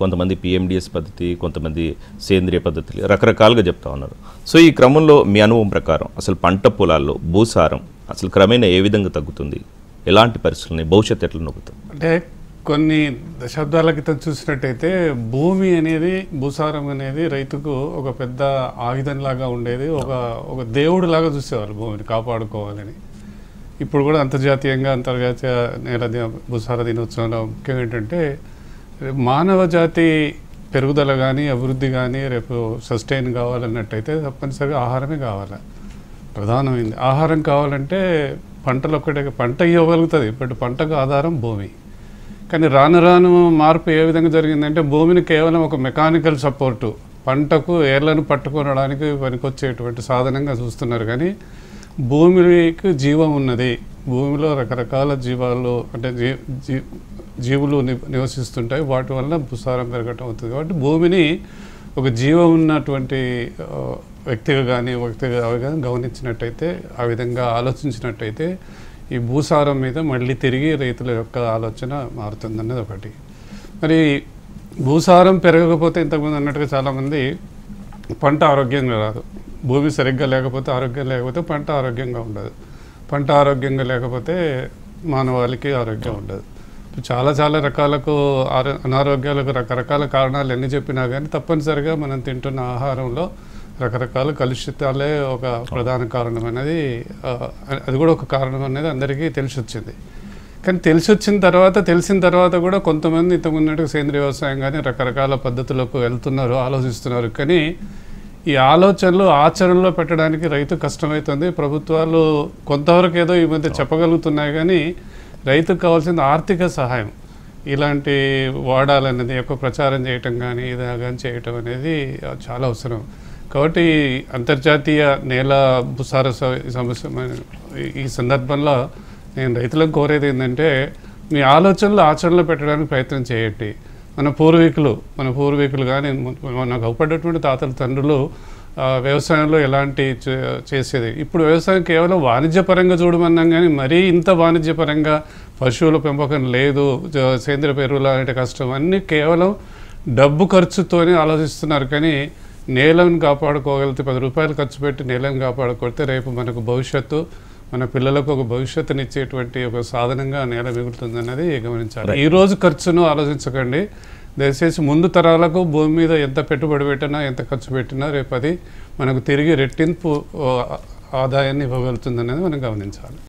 కొంతమంది పిఎండిఎస్ పద్ధతి, కొంతమంది సేంద్రియ పద్ధతులు రకరకాలుగా చెప్తా ఉన్నారు. సో ఈ క్రమంలో మీ అనుభవం ప్రకారం అసలు పంట పొలాల్లో భూసారం అసలు క్రమేణా ఏ విధంగా తగ్గుతుంది, ఎలాంటి పరిస్థితులని, భవిష్యత్తు ఎట్లా నొక్కుతుంది? అంటే కొన్ని దశాబ్దాల క్రితం చూసినట్టయితే భూమి అనేది, భూసారం అనేది రైతుకు ఒక పెద్ద ఆయుధంలాగా ఉండేది, ఒక దేవుడు లాగా చూసేవాళ్ళు భూమిని కాపాడుకోవాలని. ఇప్పుడు కూడా అంతర్జాతీయ నేల భూసార దినోత్సవంలో ముఖ్యం ఏంటంటే మానవ జాతి పెరుగుదల కానీ అభివృద్ధి కానీ రేపు సస్టైన్ కావాలన్నట్టయితే తప్పనిసరిగా ఆహారమే కావాలి. ప్రధానమైంది ఆహారం కావాలంటే పంటలు ఒక్కటే, పంట ఇవ్వగలుగుతుంది, బట్ పంటకు ఆధారం భూమి. కానీ రాను రాను మార్పు ఏ విధంగా జరిగిందంటే భూమిని కేవలం ఒక మెకానికల్ సపోర్టు, పంటకు ఏర్లను పట్టుకొనడానికి పనికొచ్చేటువంటి సాధనంగా చూస్తున్నారు. కానీ భూమికి జీవం ఉన్నది, భూమిలో రకరకాల జీవాలు అంటే జీవులు నివసిస్తుంటాయి, వాటి వల్ల భూసారం పెరగటం అవుతుంది. కాబట్టి భూమిని ఒక జీవం ఉన్నటువంటి వ్యక్తిగా కానీ గమనించినట్టయితే, ఆ విధంగా ఆలోచించినట్టయితే ఈ భూసారం మీద మళ్ళీ తిరిగి రైతుల యొక్క ఆలోచన మారుతుందన్నది ఒకటి. మరి భూసారం పెరగకపోతే ఇంతకుముందు అన్నట్టుగా చాలామంది పంట ఆరోగ్యంగా రాదు, భూమి సరిగ్గా లేకపోతే, ఆరోగ్యం లేకపోతే పంట ఆరోగ్యంగా ఉండదు, పంట ఆరోగ్యంగా లేకపోతే మానవాళికి ఆరోగ్యం ఉండదు. చాలా రకాలకు అనారోగ్యాలకు రకరకాల కారణాలు ఎన్ని చెప్పినా కానీ తప్పనిసరిగా మనం తింటున్న ఆహారంలో రకరకాల కలుషితాలే ఒక ప్రధాన కారణం అనేది, అది కూడా ఒక కారణం అనేది అందరికీ తెలిసి వచ్చింది. కానీ తెలిసిన తర్వాత కూడా కొంతమంది ఇంతకుమున్నట్టుగా సేంద్రీయ వ్యవసాయం కానీ రకరకాల పద్ధతులకు వెళ్తున్నారు, ఆలోచిస్తున్నారు. కానీ ఈ ఆలోచనలు ఆచరణలో పెట్టడానికి రైతు కష్టమవుతుంది. ప్రభుత్వాలు కొంతవరకు ఏదో ఈ మధ్య చెప్పగలుగుతున్నాయి, కానీ రైతుకు కావాల్సిన ఆర్థిక సహాయం ఇలాంటి వాడాలనేది ఎక్కువ ప్రచారం చేయటం కానీ ఇదా కానీ చేయటం అనేది చాలా అవసరం. కాబట్టి అంతర్జాతీయ నేల భూసార సమస్య ఈ సందర్భంలో నేను రైతులకు కోరేది ఏంటంటే, మీ ఆలోచనలు ఆచరణలో పెట్టడానికి ప్రయత్నం చేయండి. మన పూర్వీకులు కానీ మనకు అవపడ్డటువంటి తాతల తండ్రులు వ్యవసాయంలో ఎలాంటి చేసేది. ఇప్పుడు వ్యవసాయం కేవలం వాణిజ్యపరంగా చూడమన్నాం, కానీ మరీ ఇంత వాణిజ్యపరంగా పశువుల పెంపకం లేదు, సేంద్రియ ఎరువులు అంటే కష్టం, అన్నీ కేవలం డబ్బు ఖర్చుతోనే ఆలోచిస్తున్నారు. కానీ నేలను కాపాడుకోగలిగితే, 10 రూపాయలు ఖర్చు పెట్టి నేలను కాపాడుకుంటే రేపు మనకు భవిష్యత్తు, మన పిల్లలకు ఒక భవిష్యత్తునిచ్చేటువంటి ఒక సాధనంగా నేల మిగులుతుందన్నది గమనించాలి. ఈరోజు ఖర్చును ఆలోచించకండి, దయచేసి ముందు తరాలకు భూమి మీద ఎంత పెట్టుబడి పెట్టినా, ఎంత ఖర్చు పెట్టినా రేపు అది మనకు తిరిగి రెట్టింపు ఆదాయాన్ని ఇవ్వగలుగుతుందనేది మనం గమనించాలి.